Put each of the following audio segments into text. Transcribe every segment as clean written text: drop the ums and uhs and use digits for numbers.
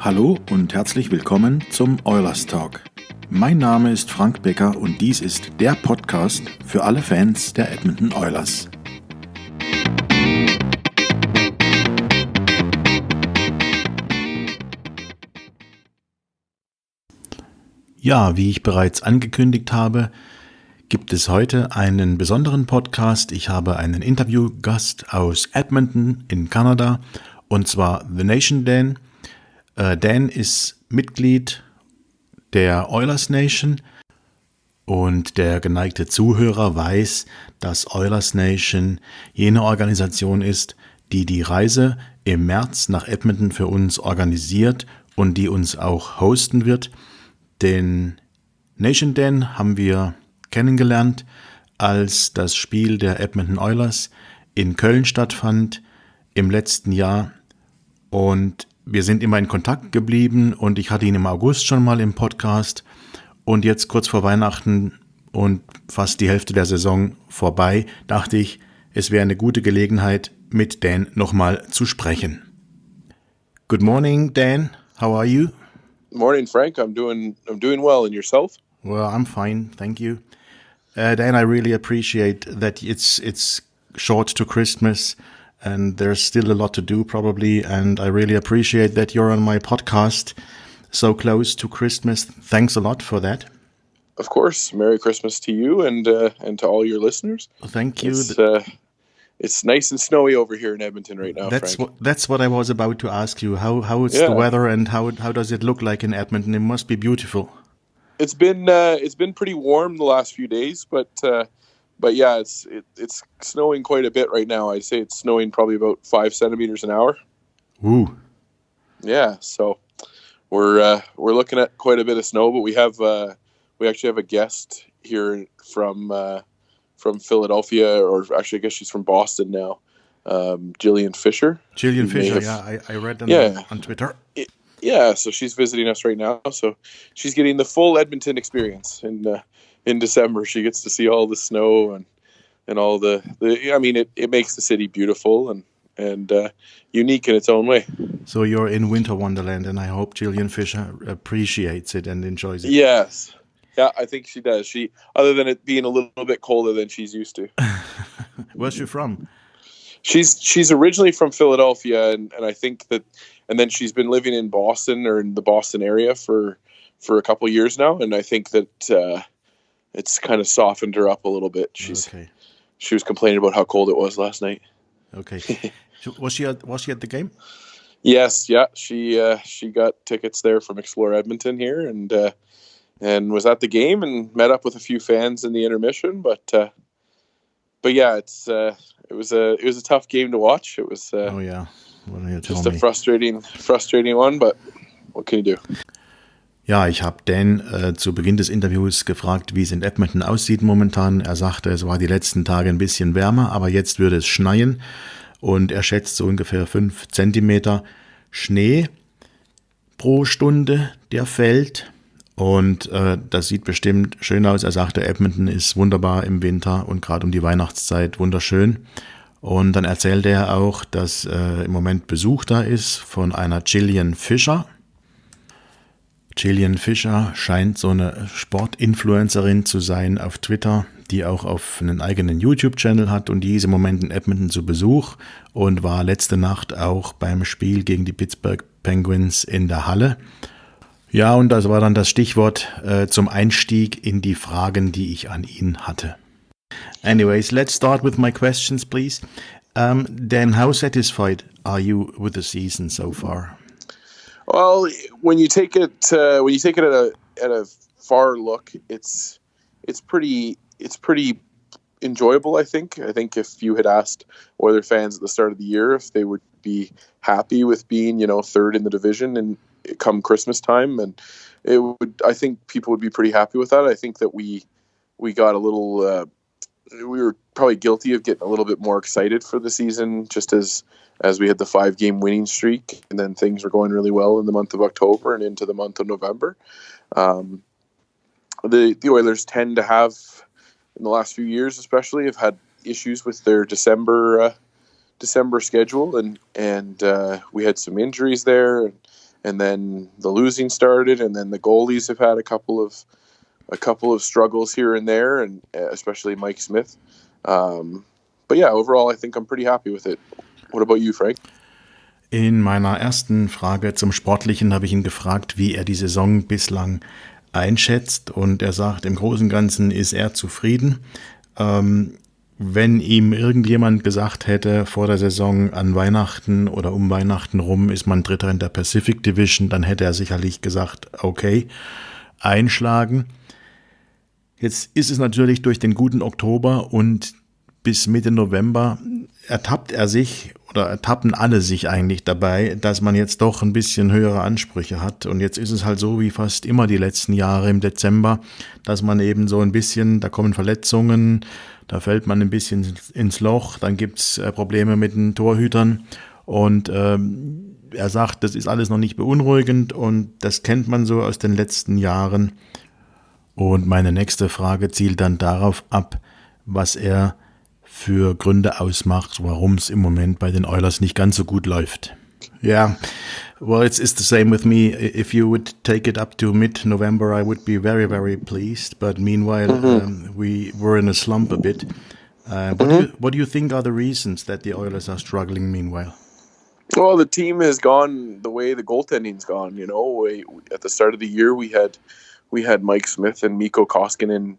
Hallo und herzlich willkommen zum Oilers Talk. Mein Name ist Frank Becker und dies ist der Podcast für alle Fans der Edmonton Oilers. Ja, wie ich bereits angekündigt habe, gibt es heute einen besonderen Podcast. Ich habe einen Interviewgast aus Edmonton in Kanada, und zwar The Nation Dan. Dan ist Mitglied der Oilers Nation und der geneigte Zuhörer weiß, dass Oilers Nation jene Organisation ist, die die Reise im März nach Edmonton für uns organisiert und die uns auch hosten wird. Den Nation Dan haben wir kennengelernt, als das Spiel der Edmonton Oilers in Köln stattfand im letzten Jahr, und wir sind immer in Kontakt geblieben und ich hatte ihn im August schon mal im Podcast und jetzt kurz vor Weihnachten und fast die Hälfte der Saison vorbei, dachte ich, es wäre eine gute Gelegenheit, mit Dan nochmal zu sprechen. Good morning, Dan. How are you? Morning, Frank. I'm doing well. And yourself? Well, I'm fine, thank you. Dan, I really appreciate that it's short to Christmas and there's still a lot to do probably, and I really appreciate that you're on my podcast so close to Christmas. Thanks a lot for that. Of course. Merry Christmas to you and to all your listeners. Thank you. It's nice and snowy over here in Edmonton right now, Frank. That's what I was about to ask you. How is the weather and how does it look like in Edmonton? It must be beautiful. It's been pretty warm the last few days, but yeah, it's snowing quite a bit right now. I'd say it's snowing probably about 5 centimeters an hour. Ooh. Yeah, so we're looking at quite a bit of snow, but we actually have a guest here from Philadelphia, or actually I guess she's from Boston now. Jillian Fisher. Jillian Fisher, I read on Twitter. Yeah, so she's visiting us right now. So she's getting the full Edmonton experience in December. She gets to see all the snow and all the I mean, it makes the city beautiful and unique in its own way. So you're in winter wonderland, and I hope Jillian Fisher appreciates it and enjoys it. Yes. Yeah, I think she does. She, other than it being a little bit colder than she's used to. Where's she from? She's originally from Philadelphia, and I think that, and then she's been living in Boston or in the Boston area for a couple of years now, and I think that it's kind of softened her up a little bit. She was complaining about how cold it was last night. Okay. Was she at the game? Yes, yeah. She got tickets there from Explore Edmonton here, and was at the game and met up with a few fans in the intermission. But yeah, it was a tough game to watch. It was just a frustrating one. But what can you do? Ja, ich habe Dan zu Beginn des Interviews gefragt, wie es in Edmonton aussieht momentan. Er sagte, es war die letzten Tage ein bisschen wärmer, aber jetzt würde es schneien. Und er schätzt so ungefähr 5 Zentimeter Schnee pro Stunde, der fällt. Und das sieht bestimmt schön aus. Er sagte, Edmonton ist wunderbar im Winter und gerade um die Weihnachtszeit wunderschön. Und dann erzählte er auch, dass im Moment Besuch da ist von einer Jillian Fisher. Jillian Fisher scheint so eine Sportinfluencerin zu sein auf Twitter, die auch auf einen eigenen YouTube-Channel hat, und die ist im Moment in Edmonton zu Besuch und war letzte Nacht auch beim Spiel gegen die Pittsburgh Penguins in der Halle. Ja, und das war dann das Stichwort zum Einstieg in die Fragen, die ich an ihn hatte. Anyways, let's start with my questions, please. Dan, how satisfied are you with the season so far? Well, when you take it at a far look, it's pretty enjoyable. I think if you had asked Oiler fans at the start of the year if they would be happy with being, third in the division and come Christmas time, and I think people would be pretty happy with that. I think that we got a little, we were probably guilty of getting a little bit more excited for the season, just as we had the 5-game winning streak, and then things were going really well in the month of October and into the month of November. The Oilers tend to have, in the last few years especially, have had issues with their December schedule, and we had some injuries there, then the losing started, and then the goalies have had a couple of struggles here and there, and especially Mike Smith. But yeah, overall, I think I'm pretty happy with it. What about you, Frank? In meiner ersten Frage zum Sportlichen habe ich ihn gefragt, wie er die Saison bislang einschätzt, und er sagt, im Großen und Ganzen ist er zufrieden. Wenn ihm irgendjemand gesagt hätte vor der Saison an Weihnachten oder um Weihnachten rum ist man Dritter in der Pacific Division, dann hätte er sicherlich gesagt, okay, einschlagen. Jetzt ist es natürlich durch den guten Oktober und bis Mitte November ertappen alle sich eigentlich dabei, dass man jetzt doch ein bisschen höhere Ansprüche hat. Und jetzt ist es halt so wie fast immer die letzten Jahre im Dezember, dass man eben so ein bisschen, da kommen Verletzungen, da fällt man ein bisschen ins Loch, dann gibt's Probleme mit den Torhütern. Und er sagt, das ist alles noch nicht beunruhigend und das kennt man so aus den letzten Jahren. Und meine nächste Frage zielt dann darauf ab, was er für Gründe ausmacht, warum es im Moment bei den Oilers nicht ganz so gut läuft. Yeah, well, it's the same with me. If you would take it up to mid-November, I would be very, very pleased. But meanwhile, we were in a slump a bit. What do you think are the reasons that the Oilers are struggling meanwhile? Well, the team has gone the way the goaltending's gone. You know, at the start of the year, we had Mike Smith and Mikko Koskinen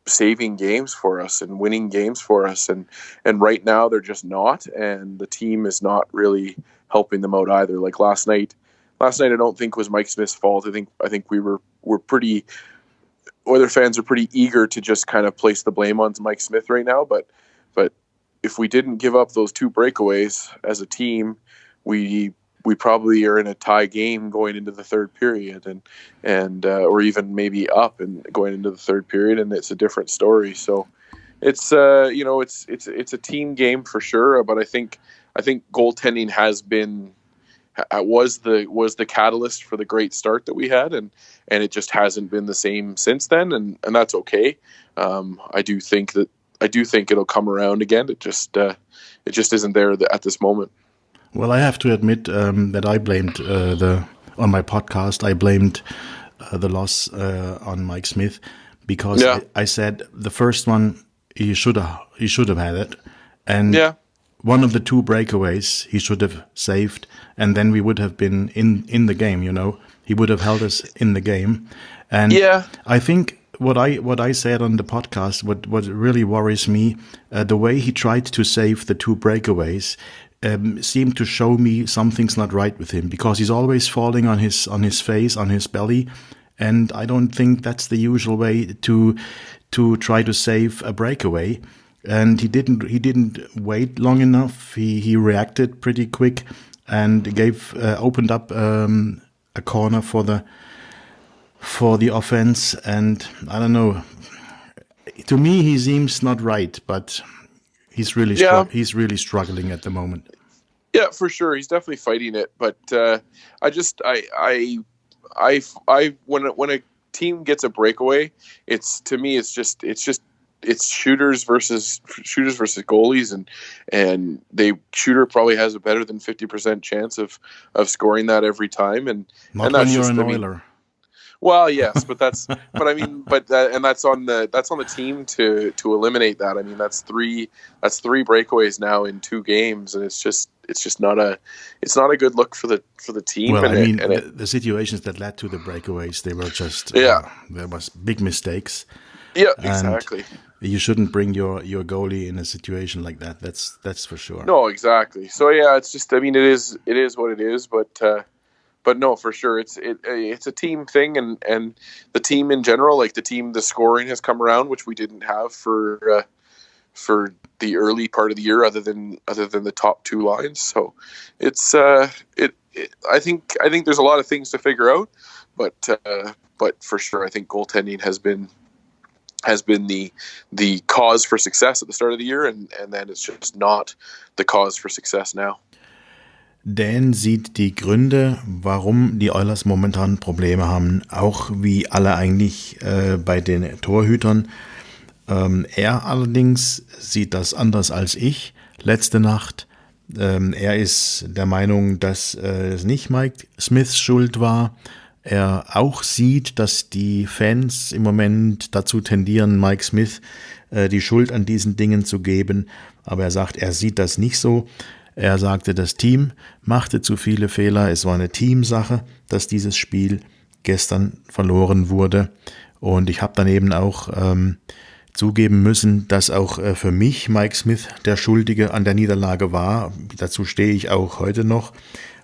saving games for us and winning games for us, and right now they're just not, and the team is not really helping them out either. Like last night I don't think was Mike Smith's fault. I think we're pretty, Oiler fans are pretty eager to just kind of place the blame on Mike Smith right now, but if we didn't give up those 2 breakaways as a team, we probably are in a tie game going into the third period, and or even maybe up and going into the third period, and it's a different story. So it's it's a team game for sure. But I think goaltending was the catalyst for the great start that we had, and it just hasn't been the same since then, and that's okay. I do think it'll come around again. It just isn't there at this moment. Well, I have to admit that I blamed on my podcast. I blamed the loss on Mike Smith because I said the first one he should have had it, and one of the 2 breakaways he should have saved, and then we would have been in the game. You know, he would have held us in the game, and I think what I said on the podcast, what really worries me, the way he tried to save the 2 breakaways. Seemed to show me something's not right with him, because he's always falling on his face, on his belly, and I don't think that's the usual way to try to save a breakaway. And he didn't wait long enough. He reacted pretty quick and opened up a corner for the offense. And I don't know. To me, he seems not right, but he's really struggling at the moment. Yeah, for sure. He's definitely fighting it, but when a team gets a breakaway, it's shooters versus goalies, and shooter probably has a better than 50% chance of scoring that every time, and not that's when you're just an Oiler. Well, yes, but that's on the team to eliminate that. I mean, that's three breakaways now in 2 games, and it's just not a good look for the team. Well, the situations that led to the breakaways, they were just there was big mistakes. Yeah, exactly. You shouldn't bring your goalie in a situation like that. That's for sure. No, exactly. So yeah, it's just, I mean, it is what it is, but no, for sure, it's a team thing, and the team in general, like the scoring has come around, which we didn't have for the early part of the year, other than the top 2 lines. So it's I think there's a lot of things to figure out, but for sure, I think goaltending has been the cause for success at the start of the year, and then it's just not the cause for success now. Dan sieht die Gründe, warum die Oilers momentan Probleme haben, auch wie alle eigentlich bei den Torhütern. Er allerdings sieht das anders als ich. Letzte Nacht Er ist der Meinung, dass es nicht Mike Smiths Schuld war. Er auch sieht, dass die Fans im Moment dazu tendieren, Mike Smith die Schuld an diesen Dingen zu geben. Aber er sagt, er sieht das nicht so. Er sagte, das Team machte zu viele Fehler. Es war eine Teamsache, dass dieses Spiel gestern verloren wurde. Und ich habe dann eben auch zugeben müssen, dass auch für mich Mike Smith der Schuldige an der Niederlage war. Dazu stehe ich auch heute noch.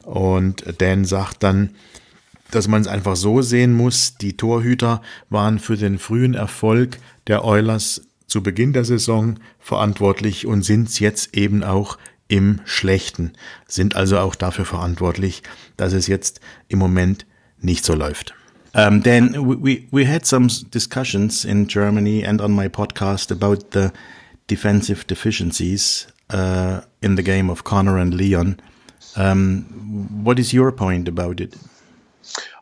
Und Dan sagt dann, dass man es einfach so sehen muss, die Torhüter waren für den frühen Erfolg der Oilers zu Beginn der Saison verantwortlich und sind es jetzt eben auch im Schlechten, sind also auch dafür verantwortlich, dass es jetzt im Moment nicht so läuft. Then we had some discussions in Germany and on my podcast about the defensive deficiencies in the game of Connor and Leon. What is your point about it?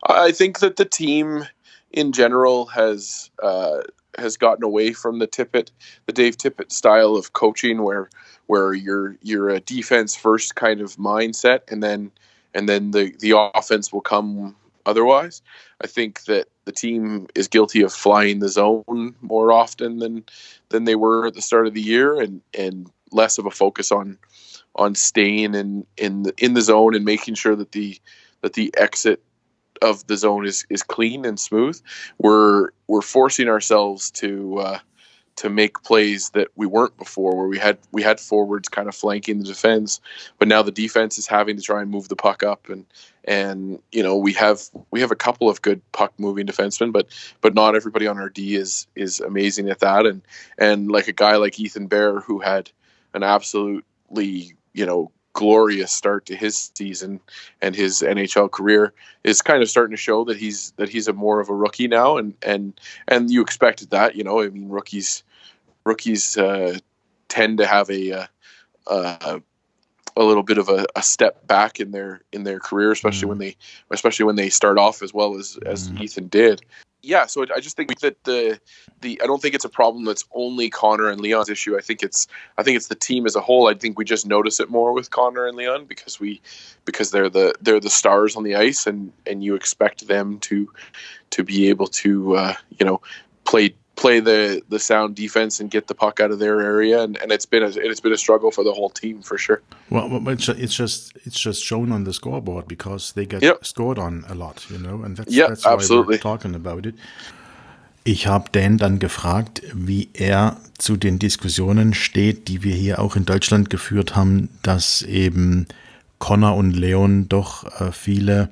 I think that the team in general has gotten away from the Dave Tippett style of coaching, where you're a defense first kind of mindset, and then the offense will come otherwise. I think that the team is guilty of flying the zone more often than they were at the start of the year, and less of a focus on staying in the zone and making sure that the exit of the zone is clean and smooth. We're forcing ourselves to make plays that we weren't before, where we had forwards kind of flanking the defense, but now the defense is having to try and move the puck up, and you know, we have a couple of good puck moving defensemen, but not everybody on our D is amazing at that, and like a guy like Ethan Bear, who had an absolutely, you know, glorious start to his season and his NHL career, is kind of starting to show that he's a more of a rookie now, and you expected that, you know. I mean, rookies tend to have a little bit of a step back in their career, especially when they start off as well as Ethan did. Yeah, so I just think that the I don't think it's a problem that's only Connor and Leon's issue. I think it's the team as a whole. I think we just notice it more with Connor and Leon because they're the stars on the ice, and you expect them to be able to you know, play the sound defense and get the puck out of their area, and it's been a struggle for the whole team for sure. Well, it's just shown on the scoreboard because they get scored on a lot, you know, and that's why we're talking about it. Ich habe Dan dann gefragt, wie er zu den Diskussionen steht, die wir hier auch in Deutschland geführt haben, dass eben Connor und Leon doch viele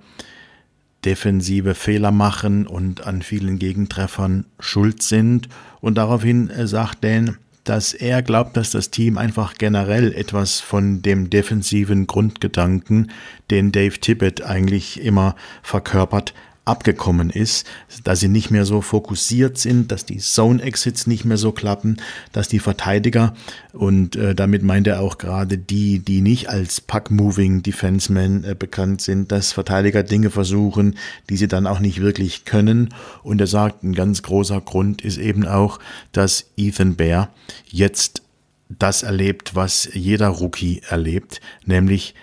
defensive Fehler machen und an vielen Gegentreffern schuld sind. Und daraufhin sagt Dan, dass er glaubt, dass das Team einfach generell etwas von dem defensiven Grundgedanken, den Dave Tippett eigentlich immer verkörpert, abgekommen ist, dass sie nicht mehr so fokussiert sind, dass die Zone-Exits nicht mehr so klappen, dass die Verteidiger, und damit meint er auch gerade die nicht als Puck-Moving Defensemen bekannt sind, dass Verteidiger Dinge versuchen, die sie dann auch nicht wirklich können. Und er sagt, ein ganz großer Grund ist eben auch, dass Ethan Bear jetzt das erlebt, was jeder Rookie erlebt, nämlich,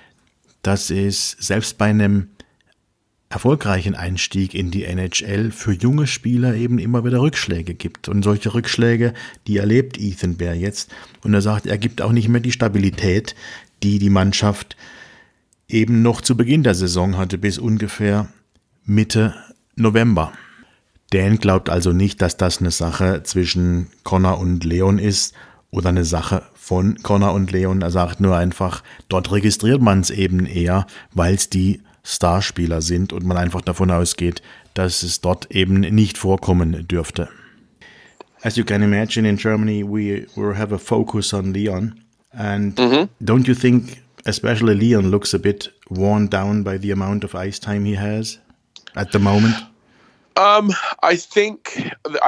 dass es selbst bei einem erfolgreichen Einstieg in die NHL für junge Spieler eben immer wieder Rückschläge gibt. Und solche Rückschläge, die erlebt Ethan Bear jetzt. Und er sagt, er gibt auch nicht mehr die Stabilität, die die Mannschaft eben noch zu Beginn der Saison hatte, bis ungefähr Mitte November. Dan glaubt also nicht, dass das eine Sache zwischen Connor und Leon ist oder eine Sache von Connor und Leon. Er sagt nur einfach, dort registriert man es eben eher, weil es die Starspieler sind und man einfach davon ausgeht, dass es dort eben nicht vorkommen dürfte. As you can imagine, in Germany we have a focus on Leon, and don't you think especially Leon looks a bit worn down by the amount of ice time he has at the moment? I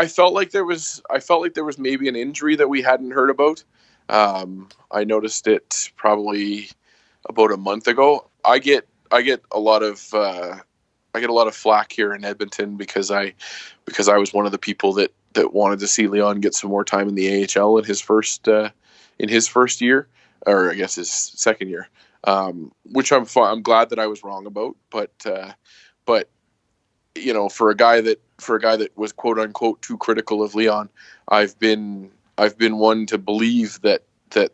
felt like there was maybe an injury that we hadn't heard about. I noticed it probably about a month ago. I get a lot of flack here in Edmonton because I was one of the people that wanted to see Leon get some more time in the AHL in his first year. or I guess his second year, which I'm glad that I was wrong about. But for a guy that was quote unquote too critical of Leon, I've been one to believe that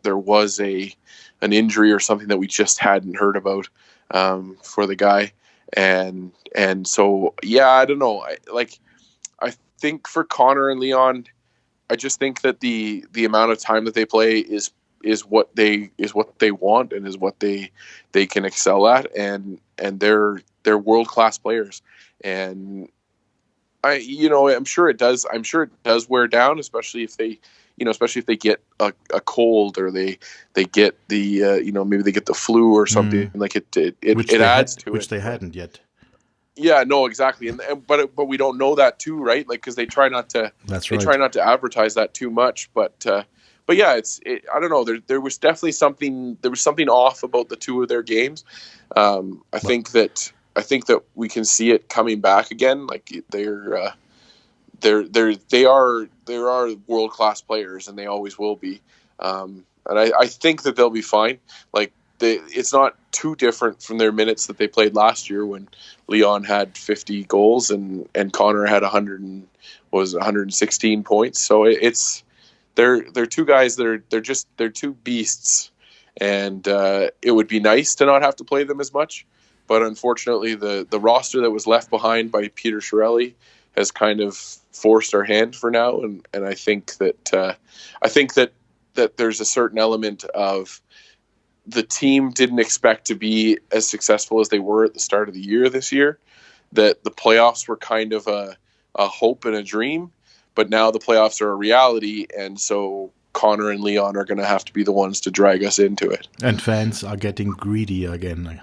there was an injury or something that we just hadn't heard about for the guy, and so I don't know. I think for Connor and Leon, I just think that the amount of time that they play is what they want and is what they can excel at, and they're world-class players. And I'm sure it does wear down, especially if they get a cold, or they get the maybe they get the flu or something. Like it adds to it, which they hadn't yet. Yeah, no, exactly, but we don't know that too, right? Like, because they try not to. That's right. They try not to advertise that too much, but yeah, I don't know. There was definitely something. There was something off about the two of their games. I think that we can see it coming back again. Like they are world-class players, and they always will be. And I think that they'll be fine. Like it's not too different from their minutes that they played last year when Leon had 50 goals and Connor had 116 points. So they're two guys that they're two beasts, and it would be nice to not have to play them as much. But unfortunately, the roster that was left behind by Peter Chiarelli has kind of forced our hand for now, and I think that there's a certain element of the team didn't expect to be as successful as they were at the start of the year this year. That the playoffs were kind of a hope and a dream, but now the playoffs are a reality, and so Connor and Leon are going to have to be the ones to drag us into it. And fans are getting greedy again.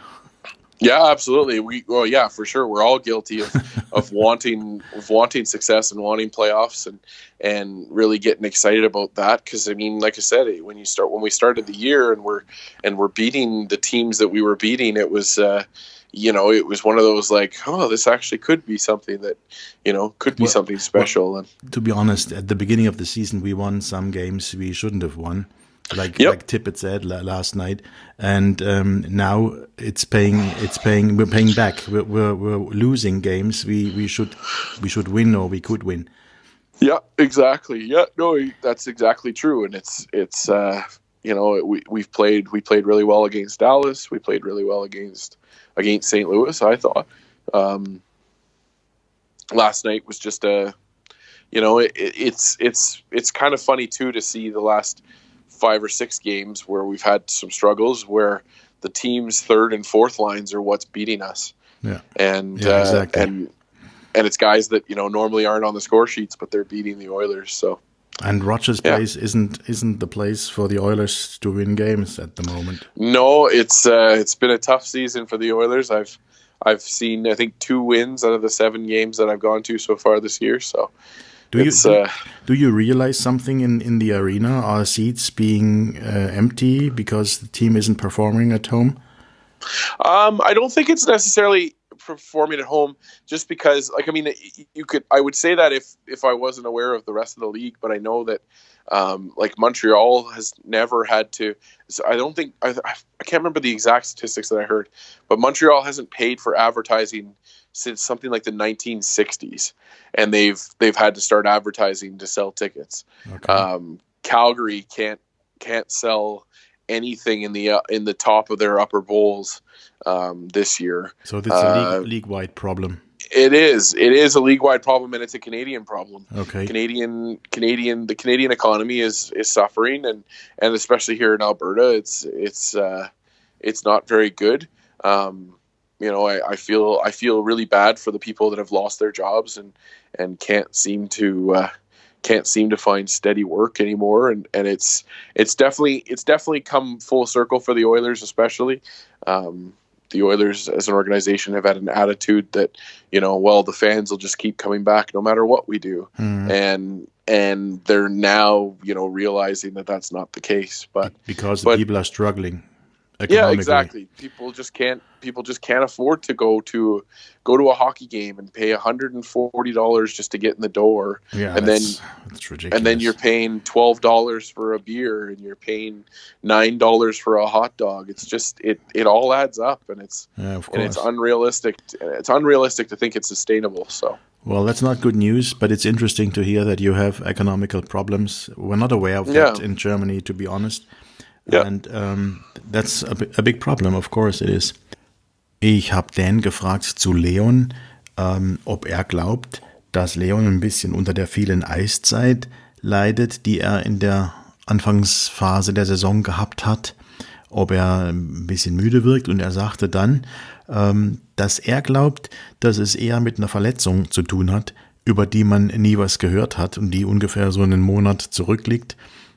Yeah, absolutely. For sure. We're all guilty of wanting success and wanting playoffs and really getting excited about that. Because I mean, like I said, when we started the year and we're beating the teams that we were beating, it was it was one of those like, oh, this actually could be something that could be something special. Well, and to be honest, at the beginning of the season, we won some games we shouldn't have won. Like Tippett said last night, and now it's paying. We're paying back. We're losing games. We should win, or we could win. Yeah, exactly. Yeah, no, that's exactly true. And it's we played really well against Dallas. We played really well against St. Louis, I thought. Last night was just it's kind of funny too to see the last 5 or 6 games where we've had some struggles where the team's third and fourth lines are what's beating us. Yeah. And exactly. And it's guys that normally aren't on the score sheets, but they're beating the Oilers. So. And Rogers Place isn't the place for the Oilers to win games at the moment. No, it's been a tough season for the Oilers. I've seen, I think, 2 wins out of the 7 games that I've gone to so far this year. So. Do you realize something in the arena? Are seats being empty because the team isn't performing at home? I don't think it's necessarily performing at home, just because, I would say that if I wasn't aware of the rest of the league, but I know that Montreal has never had to. So I don't think I can't remember the exact statistics that I heard, but Montreal hasn't paid for advertising since something like the 1960s, and they've had to start advertising to sell tickets. Okay. Calgary can't sell anything in the top of their upper bowls this year. So that's a league-wide problem. It is a league-wide problem, and it's a Canadian problem. Okay. The Canadian economy is suffering, and especially here in Alberta, it's not very good. I feel really bad for the people that have lost their jobs and can't seem to find steady work anymore. And it's definitely come full circle for the Oilers, especially. The Oilers as an organization have had an attitude that, the fans will just keep coming back no matter what we do. Mm. And they're now, realizing that that's not the case. But because people are struggling. Yeah, economically. exactly. People just can't afford to go to a hockey game and pay $140 just to get in the door, Yeah, and that's then you're ridiculous. paying $12 for a beer, and you're paying $9 for a hot dog. It's just it all adds up, and it's Yeah, of course. unrealistic. It's unrealistic to think it's sustainable. So Well, that's not good news, but it's interesting to hear that you have economical problems. We're not aware of that yeah, in Germany, to be honest. yeah. And that's a big problem, of course it is. Ich habe Dan gefragt zu Leon, ob er glaubt, dass Leon ein bisschen unter der vielen Eiszeit leidet, die er in der Anfangsphase der Saison gehabt hat, ob er ein bisschen müde wirkt. Und er sagte dann, dass er glaubt, dass es eher mit einer Verletzung zu tun hat, über die man nie was gehört hat und die ungefähr so einen Monat zurückliegt.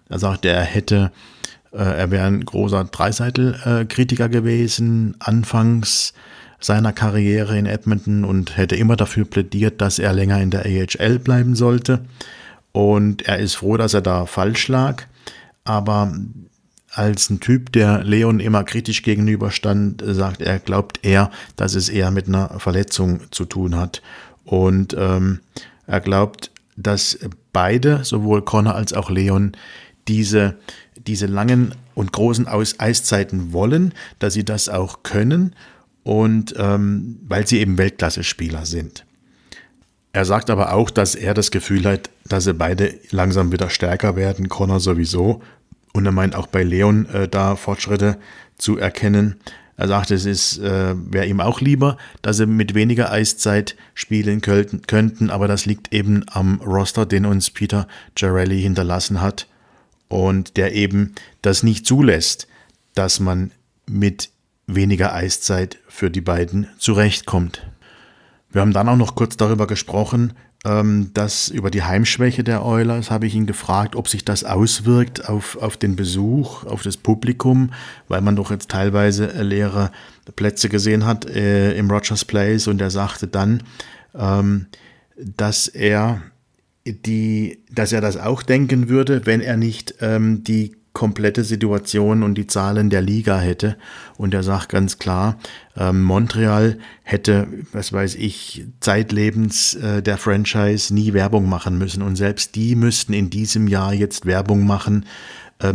Er sagte, er wäre ein großer Draisaitl-Kritiker gewesen, anfangs seiner Karriere in Edmonton, und hätte immer dafür plädiert, dass er länger in der AHL bleiben sollte. Und er ist froh, dass er da falsch lag. Aber als ein Typ, der Leon immer kritisch gegenüberstand, glaubt er, dass es eher mit einer Verletzung zu tun hat. Und er glaubt, dass beide, sowohl Connor als auch Leon, diese langen und großen Eiszeiten wollen, dass sie das auch können, und weil sie eben Weltklasse-Spieler sind. Er sagt aber auch, dass er das Gefühl hat, dass sie beide langsam wieder stärker werden, Connor sowieso. Und er meint auch bei Leon da Fortschritte zu erkennen. Er sagt, wäre ihm auch lieber, dass sie mit weniger Eiszeit spielen könnten, aber das liegt eben am Roster, den uns Peter Chiarelli hinterlassen hat, und der eben das nicht zulässt, dass man mit weniger Eiszeit für die beiden zurechtkommt. Wir haben dann auch noch kurz darüber gesprochen, dass über die Heimschwäche der Oilers habe ich ihn gefragt, ob sich das auswirkt auf den Besuch, auf das Publikum, weil man doch jetzt teilweise leere Plätze gesehen hat im Rogers Place, und er sagte dann, dass er das auch denken würde, wenn er nicht die komplette Situation und die Zahlen der Liga hätte. Und er sagt ganz klar, Montreal hätte, was weiß ich, zeitlebens der Franchise nie Werbung machen müssen. Und selbst die müssten in diesem Jahr jetzt Werbung machen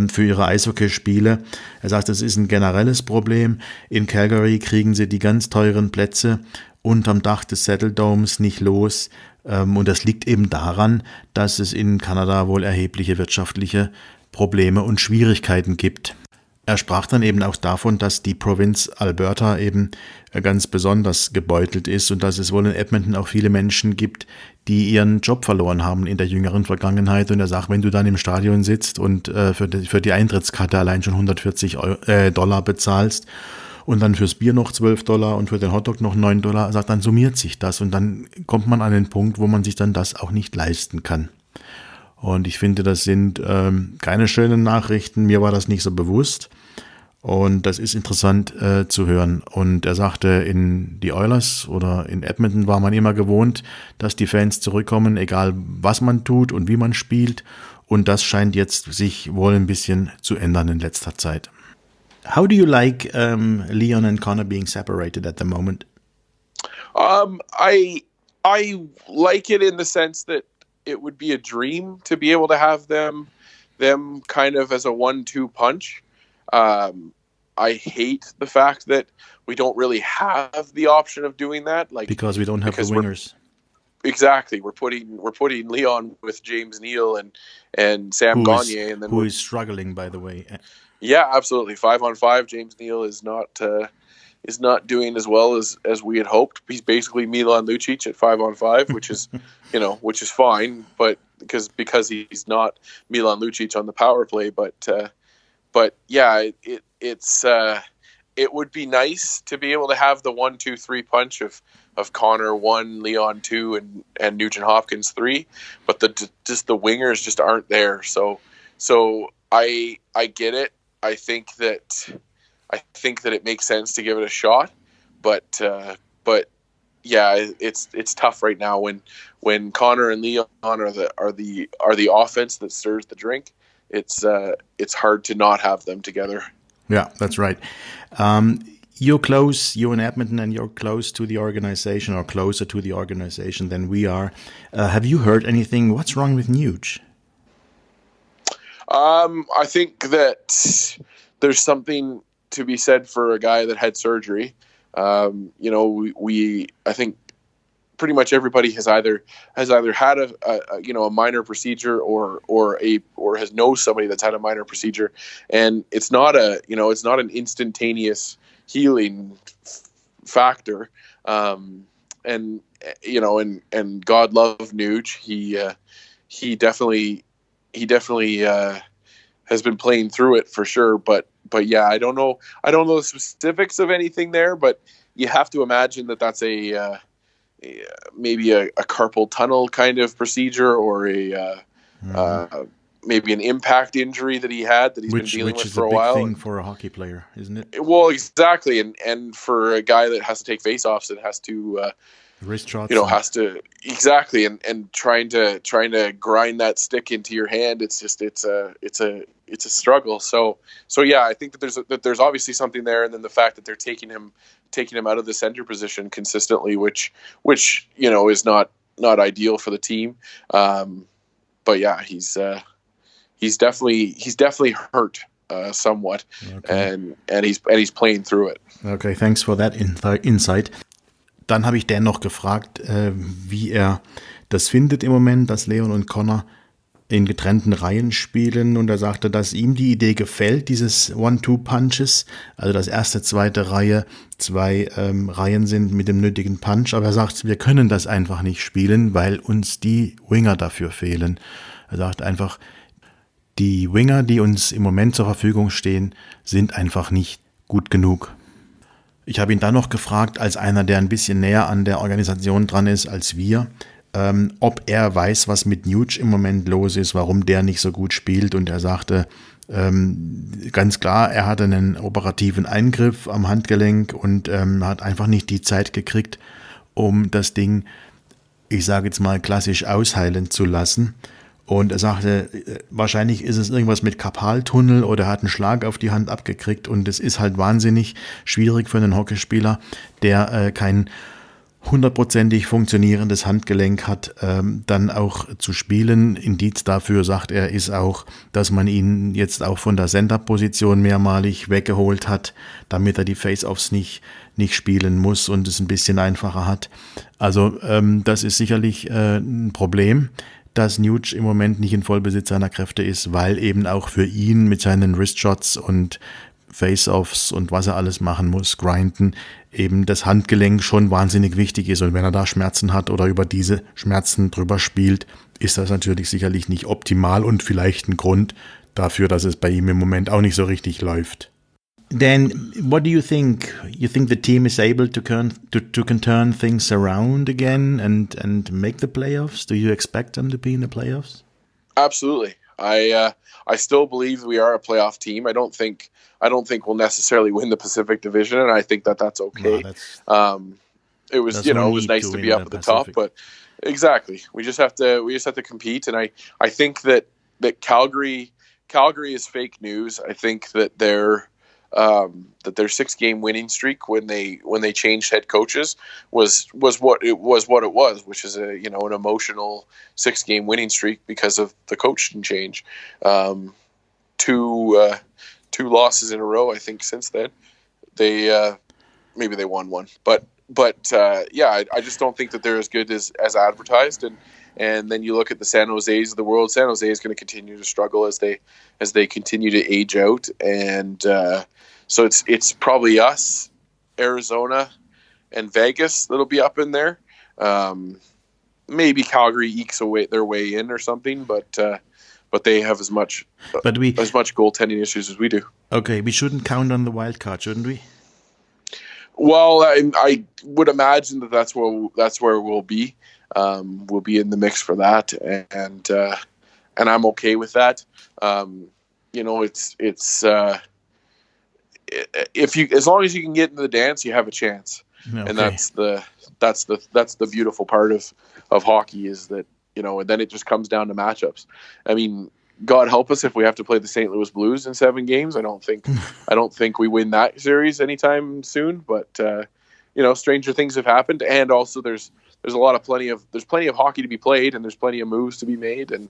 für ihre Eishockeyspiele. Er sagt, das ist ein generelles Problem. In Calgary kriegen sie die ganz teuren Plätze unterm Dach des Saddledomes nicht los. Und das liegt eben daran, dass es in Kanada wohl erhebliche wirtschaftliche Probleme und Schwierigkeiten gibt. Er sprach dann eben auch davon, dass die Provinz Alberta eben ganz besonders gebeutelt ist und dass es wohl in Edmonton auch viele Menschen gibt, die ihren Job verloren haben in der jüngeren Vergangenheit. Und er sagt, wenn du dann im Stadion sitzt und für die Eintrittskarte allein schon $140 bezahlst und dann fürs Bier noch $12 und für den Hotdog noch $9, sagt, dann summiert sich das und dann kommt man an den Punkt, wo man sich dann das auch nicht leisten kann. Und ich finde, das sind keine schönen Nachrichten. Mir war das nicht so bewusst. Und das ist interessant zu hören. Und er sagte, in die Oilers oder in Edmonton war man immer gewohnt, dass die Fans zurückkommen, egal was man tut und wie man spielt. Und das scheint jetzt sich wohl ein bisschen zu ändern in letzter Zeit. How do you like Leon and Connor being separated at the moment? I like it in the sense that it would be a dream to be able to have them kind of as a 1-2 punch. I hate the fact that we don't really have the option of doing that, like because we don't have the wingers. Exactly, we're putting Leon with James Neal and Sam Gagner, and then who is struggling, by the way. Yeah, absolutely. 5-on-5, James Neal is not doing as well as we had hoped. He's basically Milan Lucic at 5-on-5, which is which is fine, but because he's not Milan Lucic on the power play, but yeah, it would be nice to be able to have the 1-2-3 punch of Connor 1, Leon 2, and Nugent Hopkins 3, but the wingers just aren't there. So I get it. I think that it makes sense to give it a shot, but yeah, it's tough right now when Connor and Leon are the offense that stirs the drink. It's hard to not have them together. Yeah, that's right. You're in Edmonton and you're close to the organization or closer to the organization than we are. Have you heard anything? What's wrong with Nuge? I think that there's something to be said for a guy that had surgery. I think pretty much everybody has either had a minor procedure or has knows somebody that's had a minor procedure, and it's not an instantaneous healing factor. And God love Nuge. He definitely has been playing through it for sure. But yeah, I don't know the specifics of anything there, but you have to imagine that that's maybe a carpal tunnel kind of procedure, or maybe an impact injury that he's been dealing with for a while. Which is a big thing for a hockey player, isn't it? Well, exactly, and for a guy that has to take face-offs and has to wrist shots, exactly, and trying to grind that stick into your hand, it's a struggle. So yeah, I think that there's obviously something there, and then the fact that they're taking him out of the center position consistently, which is not ideal for the team. But yeah, he's definitely hurt somewhat, okay. and he's playing through it. Okay, thanks for that insight. Dann habe ich Dan noch gefragt, wie er das findet im Moment, dass Leon und Connor in getrennten Reihen spielen, und er sagte, dass ihm die Idee gefällt, dieses One-Two-Punches, also dass erste, zweite Reihe 2 Reihen sind mit dem nötigen Punch, aber er sagt, wir können das einfach nicht spielen, weil uns die Winger dafür fehlen. Er sagt einfach, die Winger, die uns im Moment zur Verfügung stehen, sind einfach nicht gut genug. Ich habe ihn dann noch gefragt, als einer, der ein bisschen näher an der Organisation dran ist als wir, ob er weiß, was mit Nuge im Moment los ist, warum der nicht so gut spielt. Und er sagte ganz klar, er hatte einen operativen Eingriff am Handgelenk und hat einfach nicht die Zeit gekriegt, um das Ding, ich sage jetzt mal, klassisch ausheilen zu lassen. Und er sagte, wahrscheinlich ist es irgendwas mit Karpaltunnel oder er hat einen Schlag auf die Hand abgekriegt, und es ist halt wahnsinnig schwierig für einen Hockeyspieler, der kein 100%ig funktionierendes Handgelenk hat, dann auch zu spielen. Indiz dafür, sagt er, ist auch, dass man ihn jetzt auch von der Center-Position mehrmalig weggeholt hat, damit er die Face-Offs nicht spielen muss und es ein bisschen einfacher hat. Also das ist sicherlich ein Problem, dass Nuge im Moment nicht in Vollbesitz seiner Kräfte ist, weil eben auch für ihn mit seinen Wristshots und Face-Offs und was er alles machen muss, grinden, eben das Handgelenk schon wahnsinnig wichtig ist. Und wenn er da Schmerzen hat oder über diese Schmerzen drüber spielt, ist das natürlich sicherlich nicht optimal und vielleicht ein Grund dafür, dass es bei ihm im Moment auch nicht so richtig läuft. Then, what do you think? You think the team is able to can turn things around again and make the playoffs? Do you expect them to be in the playoffs? Absolutely. I still believe we are a playoff team. I don't think we'll necessarily win the Pacific Division, and I think that's okay. No, it was nice to be up at the top, but exactly, we just have to compete. And I think that Calgary is fake news. I think that their 6-game winning streak when they changed head coaches was what it was, which is an emotional 6-game winning streak because of the coaching change. Two losses in a row, I think. Since then, maybe they won one, but yeah, I just don't think that they're as good as advertised. And then you look at the San Jose's of the world. San Jose is going to continue to struggle as they continue to age out, and so it's probably us, Arizona, and Vegas that'll be up in there. Maybe Calgary ekes their way in or something, but they have as much goaltending issues as we do. Okay, we shouldn't count on the wild card, shouldn't we? Well, I would imagine that's where we'll be. We'll be in the mix for that, and I'm okay with that. It's as long as you can get into the dance, you have a chance, okay. And that's the beautiful part of hockey is that and then it just comes down to matchups. I mean, God help us if we have to play the St. Louis Blues in 7 games. I don't think we win that series anytime soon. But stranger things have happened, and also there's plenty of hockey to be played, and there's plenty of moves to be made, and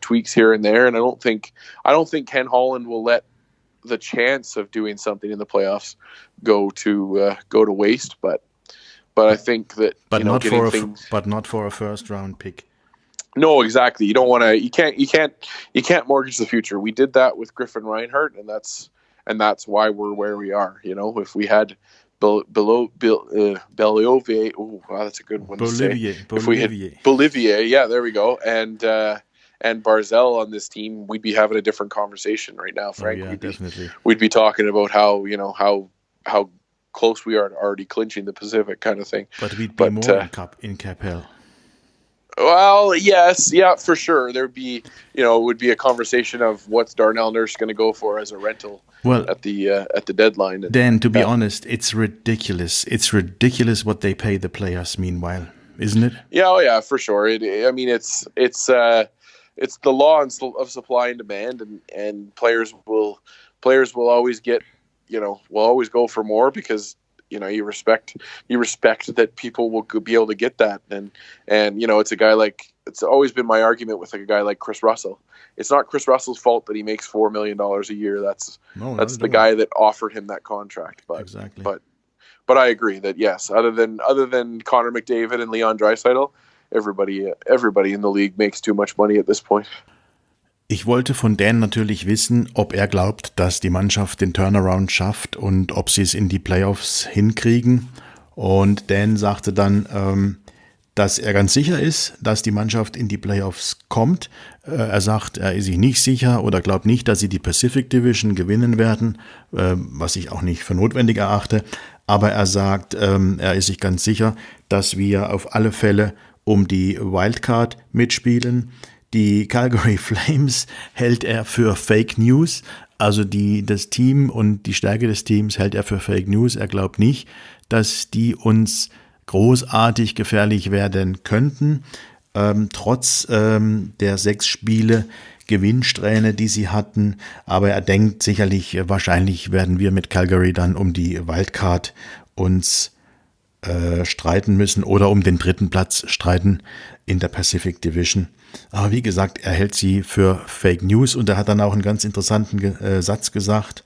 tweaks here and there. And I don't think Ken Holland will let the chance of doing something in the playoffs go to waste. But I think that not for a first round pick. No, exactly. You don't want to. You can't mortgage the future. We did that with Griffin Reinhart, and that's why we're where we are. If we had Belivier, oh wow, that's a good one to say. If we had Bolivier, yeah, there we go, and Barzell on this team, we'd be having a different conversation right now, Frank. Definitely. We'd be talking about how close we are to already clinching the Pacific, kind of thing. But we'd be more in Capel. Well, yes, yeah, for sure. There'd be, it would be a conversation of what's Darnell Nurse going to go for as a rental at the deadline. And, Dan, to be honest, it's ridiculous. It's ridiculous what they pay the players. Meanwhile, isn't it? Yeah, oh yeah, for sure. It's the law of supply and demand, and players will always get, will always go for more because. You respect that people will be able to get that, and it's always been my argument with a guy like Chris Russell. It's not Chris Russell's fault that he makes $4 million a year. That's the guy that offered him that contract. But exactly. But I agree that yes, other than Connor McDavid and Leon Draisaitl, everybody in the league makes too much money at this point. Ich wollte von Dan natürlich wissen, ob er glaubt, dass die Mannschaft den Turnaround schafft und ob sie es in die Playoffs hinkriegen. Und Dan sagte dann, dass er ganz sicher ist, dass die Mannschaft in die Playoffs kommt. Er sagt, er ist sich nicht sicher oder glaubt nicht, dass sie die Pacific Division gewinnen werden, was ich auch nicht für notwendig erachte. Aber er sagt, er ist sich ganz sicher, dass wir auf alle Fälle um die Wildcard mitspielen. Die Calgary Flames hält er für Fake News, also das Team und die Stärke des Teams hält er für Fake News. Er glaubt nicht, dass die uns großartig gefährlich werden könnten, trotz der 6 Spiele Gewinnsträhne, die sie hatten. Aber er denkt sicherlich, wahrscheinlich werden wir mit Calgary dann um die Wildcard uns streiten müssen oder um den 3. Platz streiten in der Pacific Division. Aber wie gesagt, er hält sie für Fake News und er hat dann auch einen ganz interessanten Satz gesagt,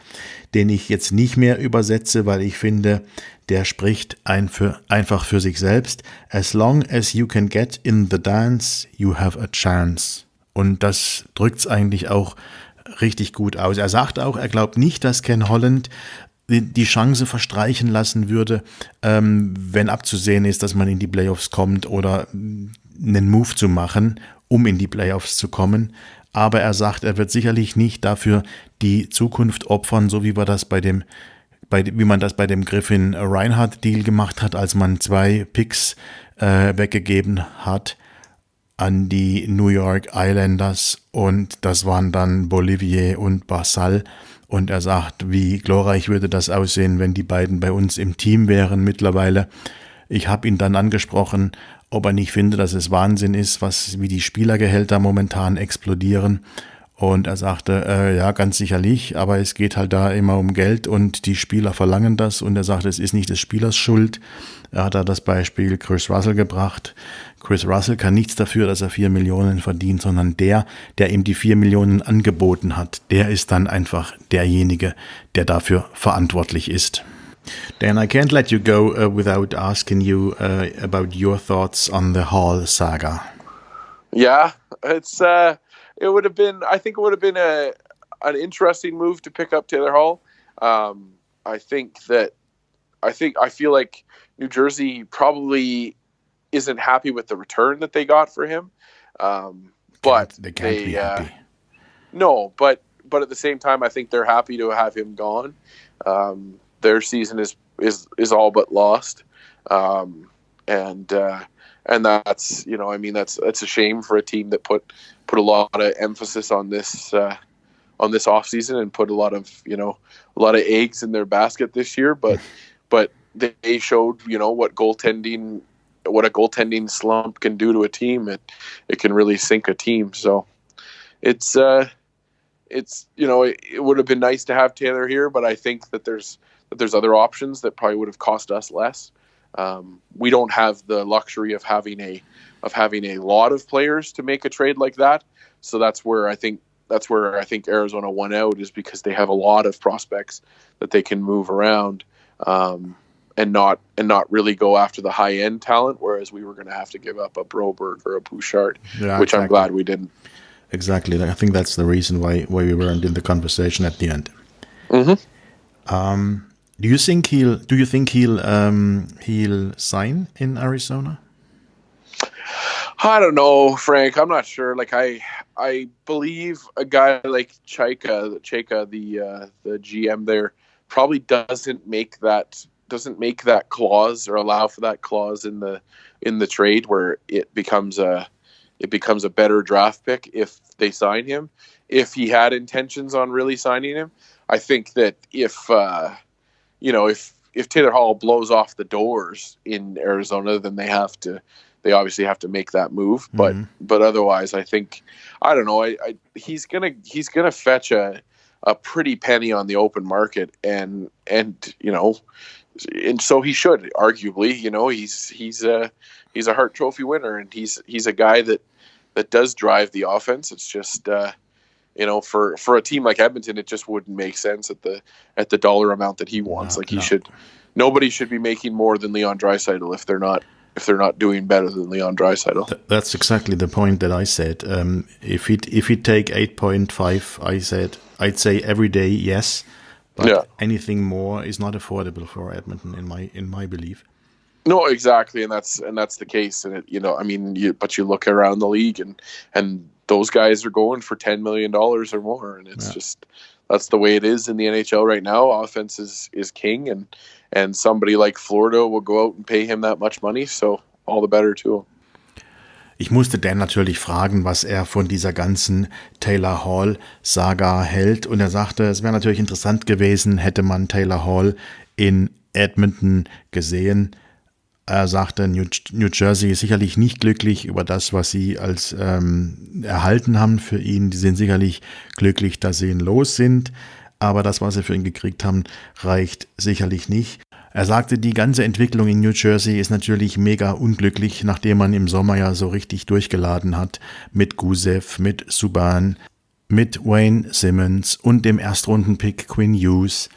den ich jetzt nicht mehr übersetze, weil ich finde, der spricht einfach für sich selbst. As long as you can get in the dance, you have a chance. Und das drückt es eigentlich auch richtig gut aus. Er sagt auch, er glaubt nicht, dass Ken Holland die Chance verstreichen lassen würde, wenn abzusehen ist, dass man in die Playoffs kommt oder einen Move zu machen, um in die Playoffs zu kommen. Aber er sagt, er wird sicherlich nicht dafür die Zukunft opfern, so wie man das bei dem Griffin Reinhart Deal gemacht hat, als man 2 Picks weggegeben hat an die New York Islanders und das waren dann Bolivier und Barzell. Und er sagt, wie glorreich würde das aussehen, wenn die beiden bei uns im Team wären mittlerweile. Ich habe ihn dann angesprochen, ob er nicht findet, dass es Wahnsinn ist, wie die Spielergehälter momentan explodieren. Und er sagte, ja, ganz sicherlich, aber es geht halt da immer um Geld und die Spieler verlangen das. Und er sagte, es ist nicht des Spielers Schuld. Er hat da das Beispiel Chris Russell gebracht. Chris Russell kann nichts dafür, dass er 4 Millionen verdient, sondern der ihm die 4 Millionen angeboten hat, der ist dann einfach derjenige, der dafür verantwortlich ist. Dan, I can't let you go without asking you about your thoughts on the Hall saga. Yeah, it would have been an interesting move to pick up Taylor Hall. I feel like New Jersey probably isn't happy with the return that they got for him. But they can't be happy. No, but at the same time, I think they're happy to have him gone. Their season is all but lost. And that's, that's a shame for a team that put a lot of emphasis on this offseason and put a lot of eggs in their basket this year. But they showed, what a goaltending slump can do to a team. It can really sink a team. So it would have been nice to have Taylor here, but I think that there's other options that probably would have cost us less. We don't have the luxury of having a lot of players to make a trade like that. So that's where I think Arizona won out, is because they have a lot of prospects that they can move around, and not really go after the high end talent. Whereas we were going to have to give up a Broberg or a Bouchard, which exactly. I'm glad we didn't. Exactly. I think that's the reason why we weren't in the conversation at the end. Mm-hmm. Do you think he'll sign in Arizona? I don't know, Frank. I'm not sure. Like I believe a guy like Chaika, the GM there, probably doesn't make that clause or allow for that clause in the trade where it becomes a better draft pick if they sign him. If he had intentions on really signing him, I think that if Taylor Hall blows off the doors in Arizona, then they obviously have to make that move. Mm-hmm. But otherwise, I think, I don't know. He's gonna fetch a pretty penny on the open market, and so he should, arguably. He's a Hart Trophy winner, and he's a guy that does drive the offense. It's just for a team like Edmonton, it just wouldn't make sense at the dollar amount that he wants. Nobody should be making more than Leon Draisaitl if they're not doing better than Leon Draisaitl. That's exactly the point that I said. If he'd take 8.5, I'd say every day yes, but anything more is not affordable for Edmonton in my belief. No, exactly, and that's the case. And but you look around the league, and those guys are going for $10 million or more, and it's just, that's the way it is in the NHL right now. Offense is king, and somebody like Florida will go out and pay him that much money, so all the better to him. Ich musste Dan natürlich fragen, was er von dieser ganzen Taylor Hall-Saga hält, und er sagte, es wäre natürlich interessant gewesen, hätte man Taylor Hall in Edmonton gesehen. Er sagte, New Jersey ist sicherlich nicht glücklich über das, was sie als erhalten haben für ihn. Die sind sicherlich glücklich, dass sie ihn los sind, aber das, was sie für ihn gekriegt haben, reicht sicherlich nicht. Er sagte, die ganze Entwicklung in New Jersey ist natürlich mega unglücklich, nachdem man im Sommer ja so richtig durchgeladen hat mit Gusev, mit Subban, mit Wayne Simmons und dem Erstrundenpick Quinn Hughes.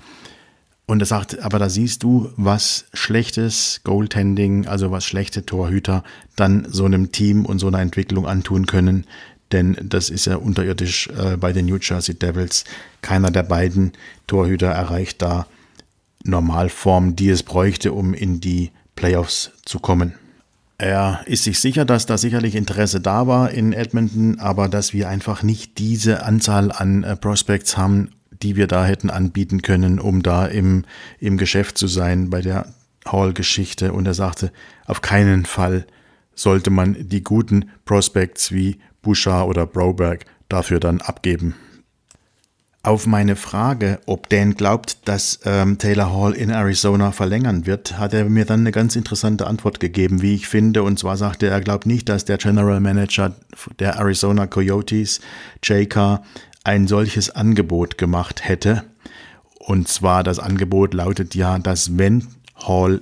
Und er sagt, aber da siehst du, was schlechtes Goaltending, also was schlechte Torhüter dann so einem Team und so einer Entwicklung antun können. Denn das ist ja unterirdisch bei den New Jersey Devils. Keiner der beiden Torhüter erreicht da Normalform, die es bräuchte, um in die Playoffs zu kommen. Er ist sich sicher, dass da sicherlich Interesse da war in Edmonton, aber dass wir einfach nicht diese Anzahl an Prospects haben, die wir da hätten anbieten können, um da im Geschäft zu sein bei der Hall-Geschichte. Und er sagte, auf keinen Fall sollte man die guten Prospects wie Bouchard oder Broberg dafür dann abgeben. Auf meine Frage, ob Dan glaubt, dass Taylor Hall in Arizona verlängern wird, hat er mir dann eine ganz interessante Antwort gegeben, wie ich finde. Und zwar sagte er, glaubt nicht, dass der General Manager der Arizona Coyotes, J.K., ein solches Angebot gemacht hätte. Und zwar, das Angebot lautet ja, dass wenn Hall